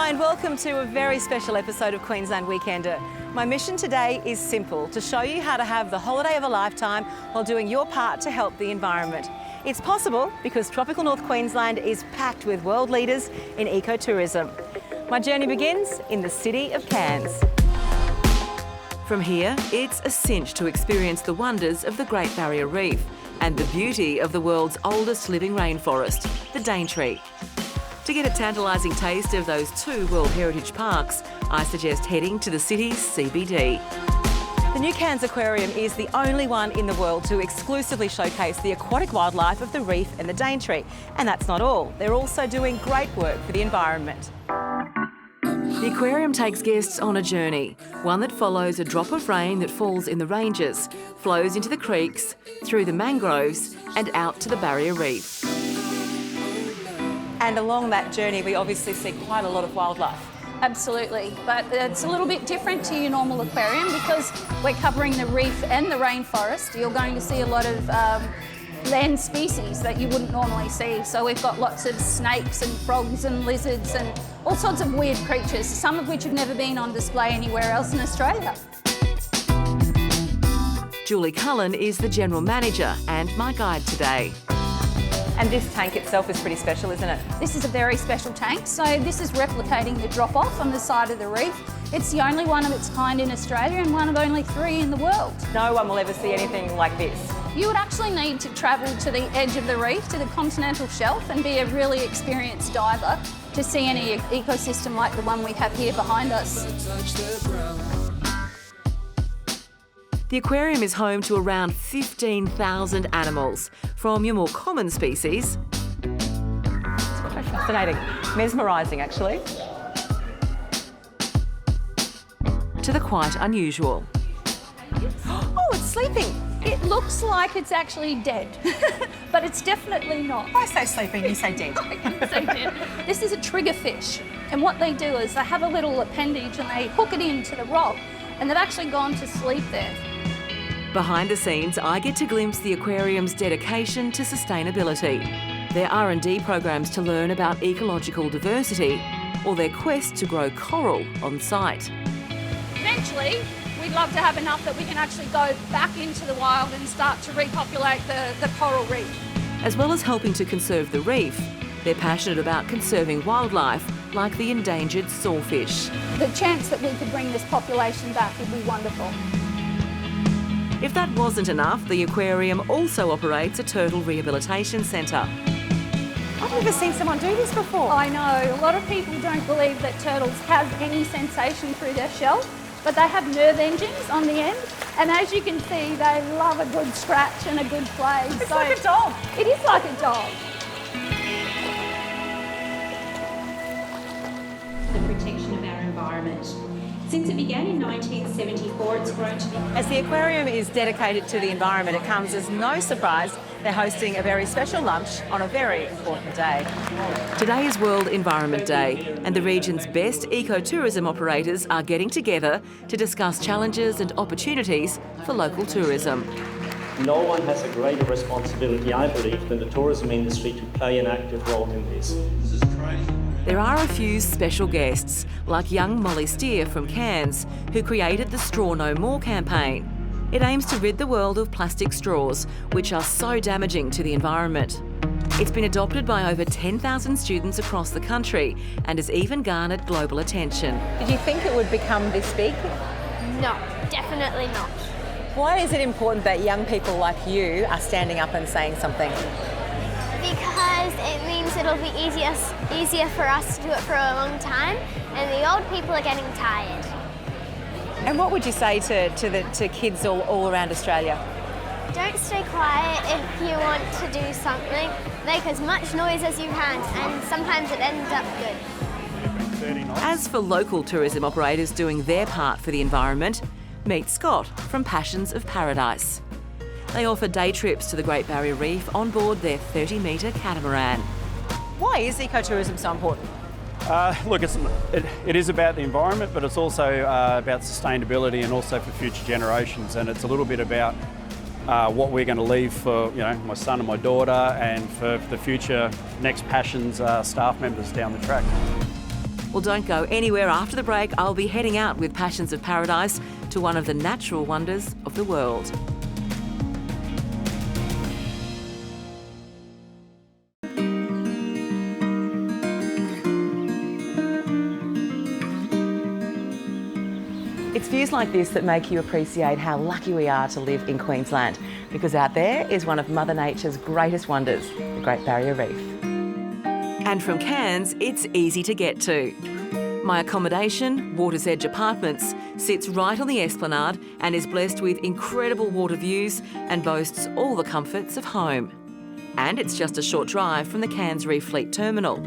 Hi and welcome to a very special episode of Queensland Weekender. My mission today is simple, to show you how to have the holiday of a lifetime while doing your part to help the environment. It's possible because tropical North Queensland is packed with world leaders in ecotourism. My journey begins in the city of Cairns. From here, it's a cinch to experience the wonders of the Great Barrier Reef and the beauty of the world's oldest living rainforest, the Daintree. To get a tantalising taste of those two World Heritage Parks, I suggest heading to the city's CBD. The new Cairns Aquarium is the only one in the world to exclusively showcase the aquatic wildlife of the reef and the Daintree. And that's not all. They're also doing great work for the environment. The aquarium takes guests on a journey, one that follows a drop of rain that falls in the ranges, flows into the creeks, through the mangroves and out to the barrier reef. And along that journey, we obviously see quite a lot of wildlife. Absolutely, but it's a little bit different to your normal aquarium because we're covering the reef and the rainforest. You're going to see a lot of land species that you wouldn't normally see. So we've got lots of snakes and frogs and lizards and all sorts of weird creatures, some of which have never been on display anywhere else in Australia. Julie Cullen is the General Manager and my guide today. And this tank itself is pretty special, isn't it? This is a very special tank. So this is replicating the drop-off on the side of the reef. It's the only one of its kind in Australia and one of only 3 in the world. No one will ever see anything like this. You would actually need to travel to the edge of the reef, to the continental shelf, and be a really experienced diver to see any ecosystem like the one we have here behind us. The aquarium is home to around 15,000 animals, from your more common species, it's quite fascinating, mesmerising actually, to the quite unusual. Oh, it's sleeping. It looks like it's actually dead, but it's definitely not. I say sleeping, you say dead. I can say dead. This is a triggerfish, and what they do is they have a little appendage and they hook it into the rock, and they've actually gone to sleep there. Behind the scenes, I get to glimpse the aquarium's dedication to sustainability, their R&D programs to learn about ecological diversity, or their quest to grow coral on site. Eventually, we'd love to have enough that we can actually go back into the wild and start to repopulate the coral reef. As well as helping to conserve the reef, they're passionate about conserving wildlife like the endangered sawfish. The chance that we could bring this population back would be wonderful. If that wasn't enough, the aquarium also operates a turtle rehabilitation centre. I've never seen someone do this before. I know, a lot of people don't believe that turtles have any sensation through their shell, but they have nerve engines on the end, and as you can see, they love a good scratch and a good play. It's like a dog. It is like a dog. The protection of our environment. Since it began in 1974, it's grown to be... As the aquarium is dedicated to the environment, it comes as no surprise they're hosting a very special lunch on a very important day. Today is World Environment Day, and the region's best ecotourism operators are getting together to discuss challenges and opportunities for local tourism. No one has a greater responsibility, I believe, than the tourism industry to play an active role in this. This is crazy. There are a few special guests, like young Molly Steer from Cairns, who created the Straw No More campaign. It aims to rid the world of plastic straws, which are so damaging to the environment. It's been adopted by over 10,000 students across the country and has even garnered global attention. Did you think it would become this big? No, definitely not. Why is it important that young people like you are standing up and saying something? Because it means it'll be easier for us to do it for a long time, and the old people are getting tired. And what would you say to kids all around Australia? Don't stay quiet if you want to do something. Make as much noise as you can, and sometimes it ends up good. As for local tourism operators doing their part for the environment, meet Scott from Passions of Paradise. They offer day trips to the Great Barrier Reef on board their 30-metre catamaran. Why is ecotourism so important? Look, it is about the environment, but it's also about sustainability and also for future generations. And it's a little bit about what we're going to leave for my son and my daughter, and for the future next Passions staff members down the track. Well, don't go anywhere. After the break, I'll be heading out with Passions of Paradise to one of the natural wonders of the world. It's views like this that make you appreciate how lucky we are to live in Queensland, because out there is one of Mother Nature's greatest wonders, the Great Barrier Reef. And from Cairns, it's easy to get to. My accommodation, Water's Edge Apartments, sits right on the esplanade and is blessed with incredible water views and boasts all the comforts of home. And it's just a short drive from the Cairns Reef Fleet Terminal.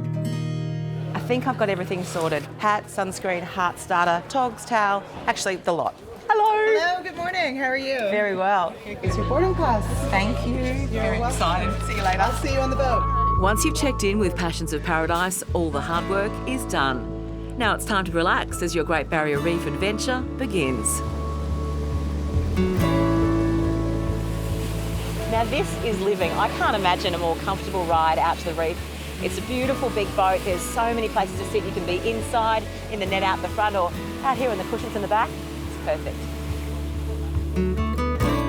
I think I've got everything sorted. Hat, sunscreen, heart starter, togs, towel, actually the lot. Hello. Hello, good morning. How are you? Very well. It's your boarding pass. Thank you. You're Very welcome. excited. See you later. I'll see you on the boat. Once you've checked in with Passions of Paradise, all the hard work is done. Now it's time to relax as your Great Barrier Reef adventure begins. Now this is living. I can't imagine a more comfortable ride out to the reef. It's a beautiful big boat. There's so many places to sit. You can be inside, in the net out the front, or out here in the cushions in the back. It's perfect.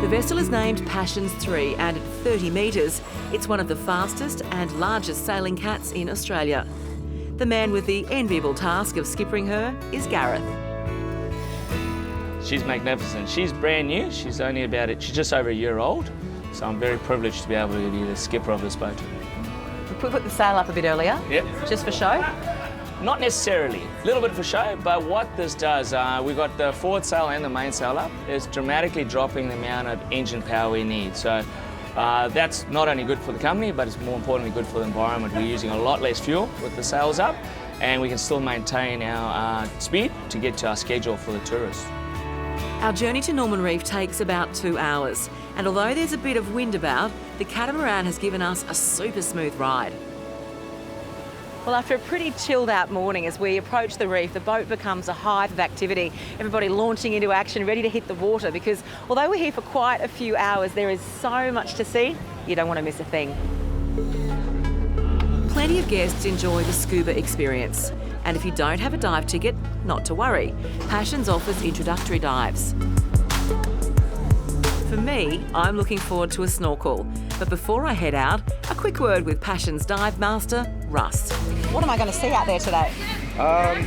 The vessel is named Passions 3, and at 30 metres, it's one of the fastest and largest sailing cats in Australia. The man with the enviable task of skippering her is Gareth. She's magnificent. She's brand new. She's just over a year old. So I'm very privileged to be able to be the skipper of this boat. We put the sail up a bit earlier, Yep. just for show. Not necessarily. A little bit for show, but what this does, we've got the forward sail and the main sail up. It's dramatically dropping the amount of engine power we need. So that's not only good for the company, but it's more importantly good for the environment. We're using a lot less fuel with the sails up, and we can still maintain our speed to get to our schedule for the tourists. Our journey to Norman Reef takes about 2 hours, and although there's a bit of wind about, the catamaran has given us a super smooth ride. Well, after a pretty chilled out morning, as we approach the reef, the boat becomes a hive of activity. Everybody launching into action, ready to hit the water, because although we're here for quite a few hours, there is so much to see, you don't want to miss a thing. Plenty of guests enjoy the scuba experience. And if you don't have a dive ticket, not to worry. Passions offers introductory dives. For me, I'm looking forward to a snorkel. But before I head out, a quick word with Passions dive master, Russ. What am I going to see out there today?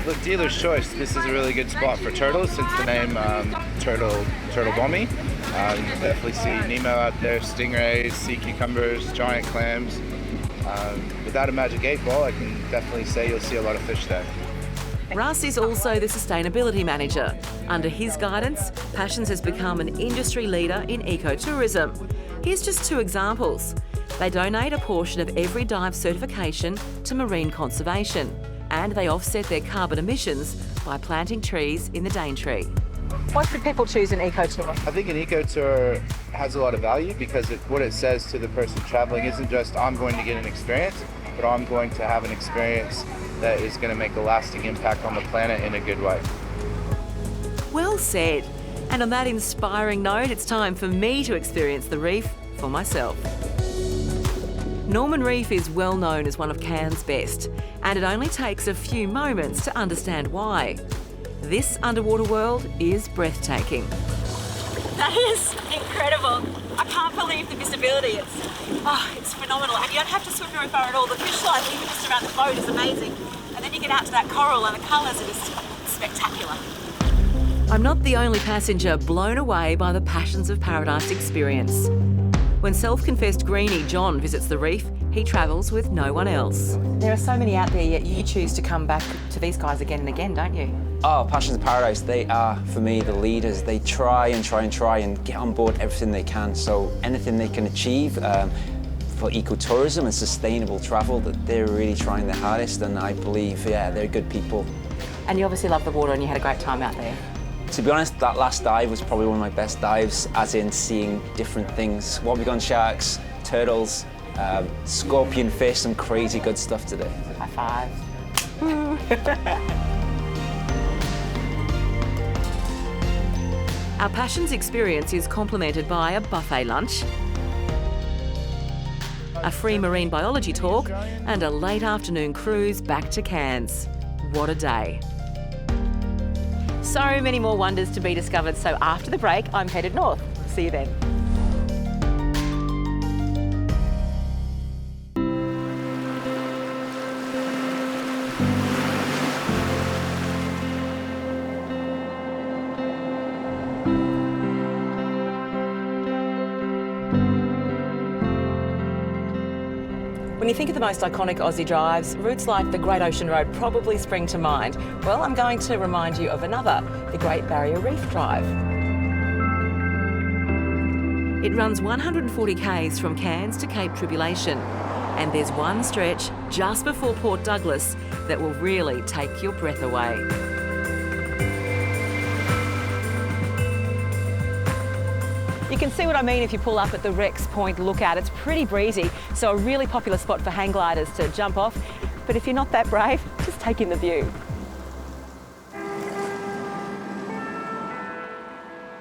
Look, dealer's choice. This is a really good spot for turtles, since the name Turtle Bommy. You can definitely see Nemo out there, stingrays, sea cucumbers, giant clams. Without a magic 8 ball, I can definitely say you'll see a lot of fish there. Russ is also the sustainability manager. Under his guidance, Passions has become an industry leader in ecotourism. Here's just 2 examples. They donate a portion of every dive certification to marine conservation, and they offset their carbon emissions by planting trees in the Daintree. Why should people choose an eco-tour? I think an eco-tour has a lot of value because what it says to the person traveling isn't just, I'm going to get an experience, but I'm going to have an experience that is going to make a lasting impact on the planet in a good way. Well said. And on that inspiring note, it's time for me to experience the reef for myself. Norman Reef is well known as one of Cairns' best, and it only takes a few moments to understand why. This underwater world is breathtaking. That is incredible. I can't believe the visibility. It's phenomenal. And you don't have to swim very far at all. The fish life, even just around the boat, is amazing. And then you get out to that coral and the colours are just spectacular. I'm not the only passenger blown away by the Passions of Paradise experience. When self-confessed greenie John visits the reef, he travels with no one else. There are so many out there, yet you choose to come back to these guys again and again, don't you? Oh, Passions of Paradise, they are, for me, the leaders. They try and get on board everything they can. So anything they can achieve for ecotourism and sustainable travel, that they're really trying their hardest, and I believe, yeah, they're good people. And you obviously love the water and you had a great time out there. To be honest, that last dive was probably one of my best dives, as in seeing different things. Wobbegong sharks, turtles, scorpion fish, some crazy good stuff today. High five. Our Passions experience is complemented by a buffet lunch, a free marine biology talk, and a late afternoon cruise back to Cairns. what a day. So many more wonders to be discovered, so after the break, I'm headed north. See you then. When you think of the most iconic Aussie drives, routes like the Great Ocean Road probably spring to mind. Well, I'm going to remind you of another, the Great Barrier Reef Drive. It runs 140 k's from Cairns to Cape Tribulation, and there's one stretch just before Port Douglas that will really take your breath away. You can see what I mean if you pull up at the Rex Point Lookout. It's pretty breezy, so a really popular spot for hang gliders to jump off. But if you're not that brave, just take in the view.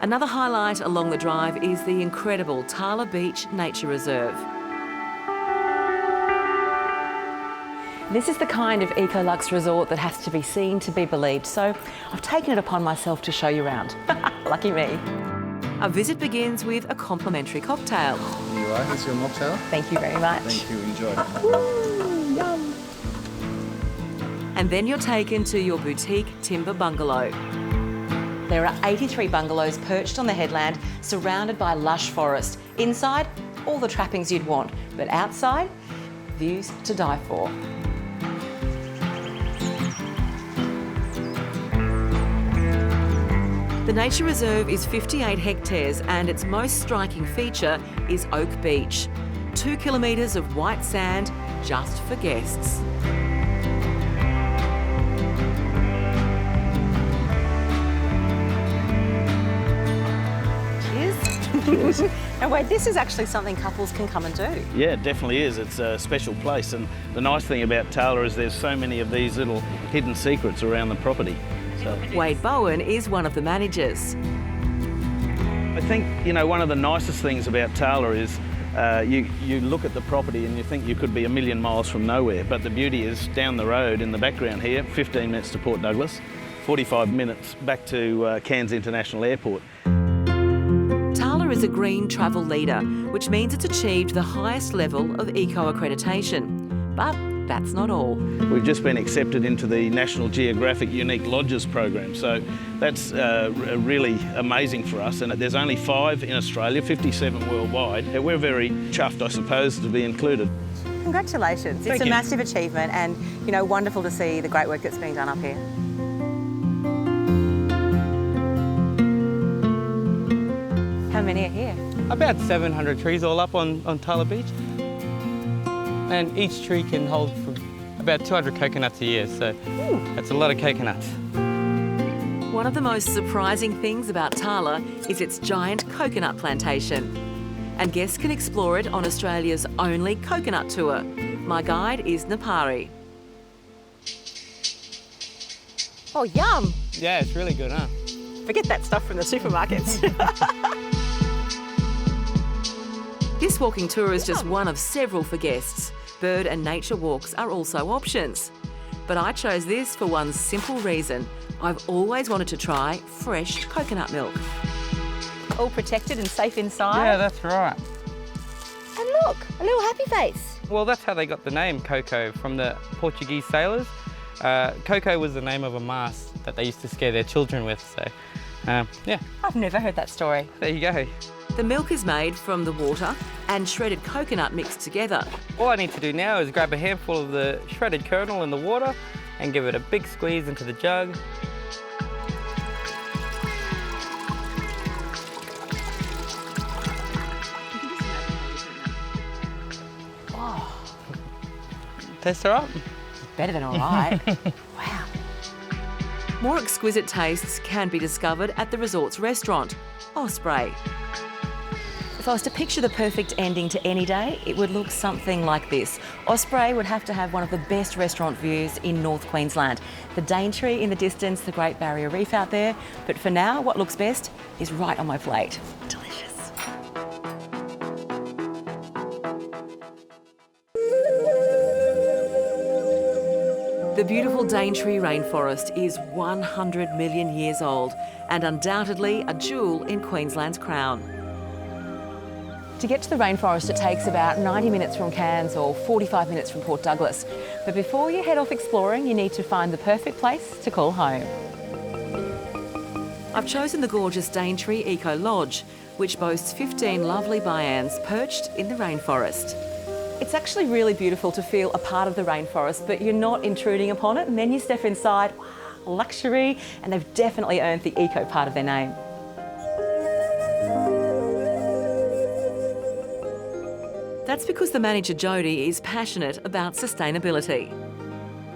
Another highlight along the drive is the incredible Tala Beach Nature Reserve. This is the kind of eco-luxe resort that has to be seen to be believed, so I've taken it upon myself to show you around. Lucky me. Our visit begins with a complimentary cocktail. Here you are, here's your mocktail. Thank you very much. Thank you, enjoy. Woo, yum. And then you're taken to your boutique timber bungalow. There are 83 bungalows perched on the headland, surrounded by lush forest. Inside, all the trappings you'd want, but outside, views to die for. The nature reserve is 58 hectares and its most striking feature is Oak Beach. 2 kilometres of white sand just for guests. Cheers. And wait, this is actually something couples can come and do. Yeah, it definitely is. It's a special place, and the nice thing about Tala is there's so many of these little hidden secrets around the property. So. Wade Bowen is one of the managers. I think, you know, one of the nicest things about Tala is you look at the property and you think you could be a million miles from nowhere, but the beauty is down the road in the background here, 15 minutes to Port Douglas, 45 minutes back to Cairns International Airport. Tala is a green travel leader, which means it's achieved the highest level of eco accreditation. But that's not all. We've just been accepted into the National Geographic Unique Lodges program, so that's really amazing for us. And there's only 5 in Australia, 57 worldwide. We're very chuffed, I suppose, to be included. Congratulations. It's a massive achievement and, you know, wonderful to see the great work that's being done up here. How many are here? About 700 trees all up on Tala Beach. And each tree can hold for about 200 coconuts a year, so that's a lot of coconuts. One of the most surprising things about Tala is its giant coconut plantation. And guests can explore it on Australia's only coconut tour. My guide is Napari. Oh, yum! Yeah, it's really good, huh? Forget that stuff from the supermarkets. This walking tour is just one of several for guests. Bird and nature walks are also options. But I chose this for one simple reason. I've always wanted to try fresh coconut milk. All protected and safe inside? Yeah, that's right. And look, a little happy face. Well, that's how they got the name Coco, from the Portuguese sailors. Coco was the name of a mast that they used to scare their children with, so yeah. I've never heard that story. There you go. The milk is made from the water and shredded coconut mixed together. All I need to do now is grab a handful of the shredded kernel in the water and give it a big squeeze into the jug. Oh. Taste all right? Better than all right. Wow. More exquisite tastes can be discovered at the resort's restaurant, Osprey. If I was to picture the perfect ending to any day, it would look something like this. Osprey would have to have one of the best restaurant views in North Queensland. The Daintree in the distance, the Great Barrier Reef out there. But for now, what looks best is right on my plate. Delicious. The beautiful Daintree rainforest is 100 million years old and undoubtedly a jewel in Queensland's crown. To get to the rainforest, it takes about 90 minutes from Cairns or 45 minutes from Port Douglas. But before you head off exploring, you need to find the perfect place to call home. I've chosen the gorgeous Daintree Eco Lodge, which boasts 15 lovely byans perched in the rainforest. It's actually really beautiful to feel a part of the rainforest, but you're not intruding upon it, and then you step inside, wow, luxury, and they've definitely earned the eco part of their name. That's because the manager Jodie is passionate about sustainability.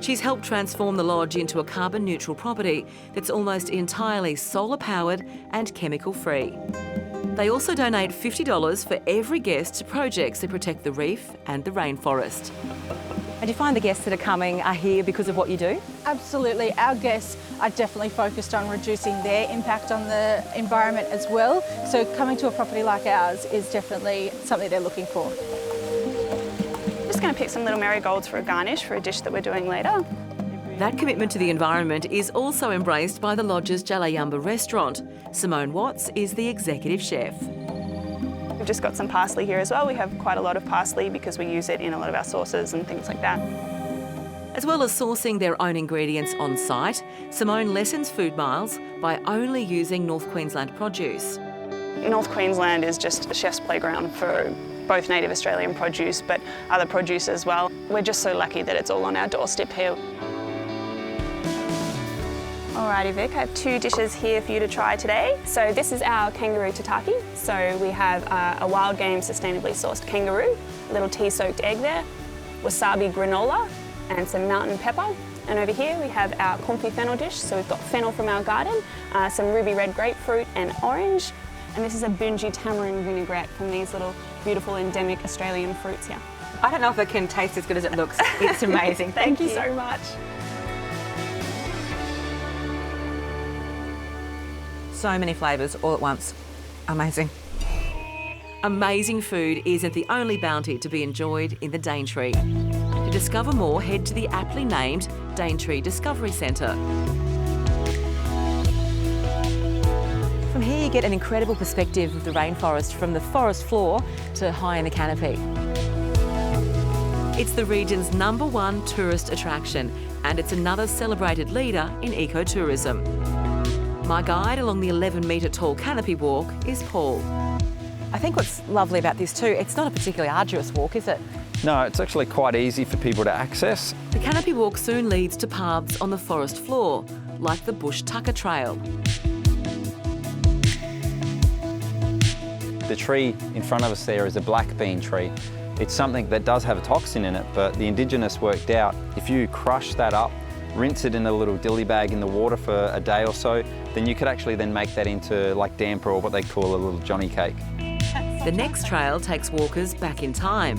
She's helped transform the lodge into a carbon neutral property that's almost entirely solar powered and chemical free. They also donate $50 for every guest to projects that protect the reef and the rainforest. And do you find the guests that are coming are here because of what you do? Absolutely. Our guests are definitely focused on reducing their impact on the environment as well. So coming to a property like ours is definitely something they're looking for. Just going to pick some little marigolds for a garnish for a dish that we're doing later. That commitment to the environment is also embraced by the lodge's Jalayamba restaurant. Simone Watts is the executive chef. We've just got some parsley here as well. We have quite a lot of parsley because we use it in a lot of our sauces and things like that. As well as sourcing their own ingredients on site, Simone lessens food miles by only using North Queensland produce. North Queensland is just a chef's playground for both native Australian produce but other produce as well. We're just so lucky that it's all on our doorstep here. Alrighty Vic, I have two dishes here for you to try today. So this is our kangaroo tataki. So we have a wild game sustainably sourced kangaroo, a little tea-soaked egg there, wasabi granola and some mountain pepper. And over here we have our comfy fennel dish. So we've got fennel from our garden, some ruby red grapefruit and orange. And this is a Bunji tamarind vinaigrette from these little beautiful endemic Australian fruits here. I don't know if it can taste as good as it looks. It's amazing. Thank you so much. So many flavours all at once. Amazing. Amazing food isn't the only bounty to be enjoyed in the Daintree. To discover more, head to the aptly named Daintree Discovery Centre. From here you get an incredible perspective of the rainforest from the forest floor to high in the canopy. It's the region's #1 tourist attraction, and it's another celebrated leader in ecotourism. My guide along the 11-metre tall canopy walk is Paul. I think what's lovely about this too, it's not a particularly arduous walk, is it? No, it's actually quite easy for people to access. The canopy walk soon leads to paths on the forest floor, like the Bush Tucker Trail. The tree in front of us there is a black bean tree. It's something that does have a toxin in it, but the Indigenous worked out if you crush that up, rinse it in a little dilly bag in the water for a day or so, then you could actually then make that into like damper or what they call a little Johnny cake. The next trail takes walkers back in time.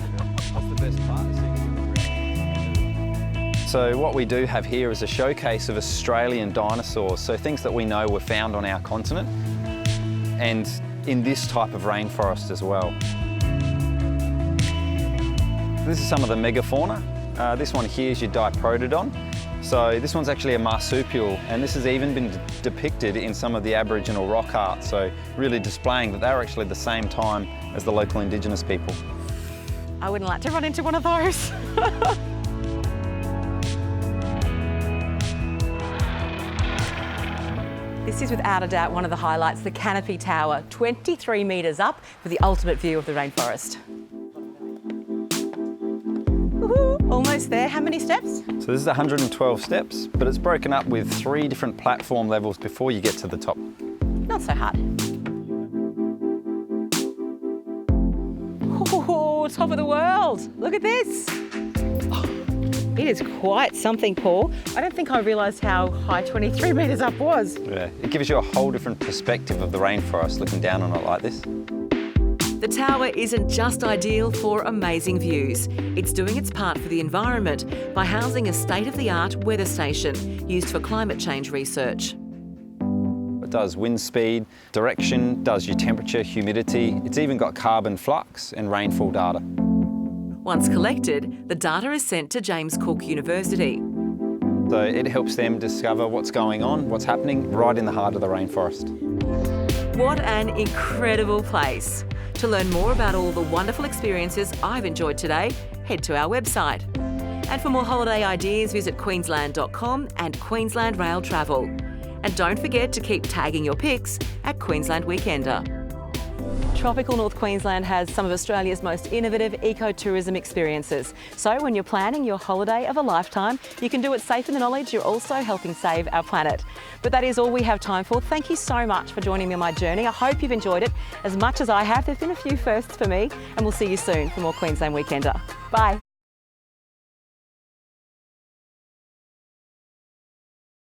What's the best part? So what we do have here is a showcase of Australian dinosaurs, so things that we know were found on our continent and in this type of rainforest as well. This is some of the megafauna. This one here is your Diprotodon. So this one's actually a marsupial, and this has even been depicted in some of the Aboriginal rock art, so really displaying that they were actually the same time as the local Indigenous people. I wouldn't like to run into one of those. This is without a doubt one of the highlights, the Canopy Tower, 23 metres up for the ultimate view of the rainforest. Almost there. How many steps? So this is 112 steps, but it's broken up with 3 different platform levels before you get to the top. Not so hard. Oh, top of the world. Look at this. It is quite something, Paul. I don't think I realised how high 23 metres up was. Yeah, it gives you a whole different perspective of the rainforest looking down on it like this. The tower isn't just ideal for amazing views. It's doing its part for the environment by housing a state-of-the-art weather station used for climate change research. It does wind speed, direction, does your temperature, humidity. It's even got carbon flux and rainfall data. Once collected, the data is sent to James Cook University. So it helps them discover what's going on, what's happening right in the heart of the rainforest. What an incredible place. To learn more about all the wonderful experiences I've enjoyed today, head to our website. And for more holiday ideas, visit queensland.com and Queensland Rail Travel. And don't forget to keep tagging your pics at Queensland Weekender. Tropical North Queensland has some of Australia's most innovative ecotourism experiences. So when you're planning your holiday of a lifetime, you can do it safe in the knowledge you're also helping save our planet. But that is all we have time for. Thank you so much for joining me on my journey. I hope you've enjoyed it as much as I have. There's been a few firsts for me, and we'll see you soon for more Queensland Weekender. Bye.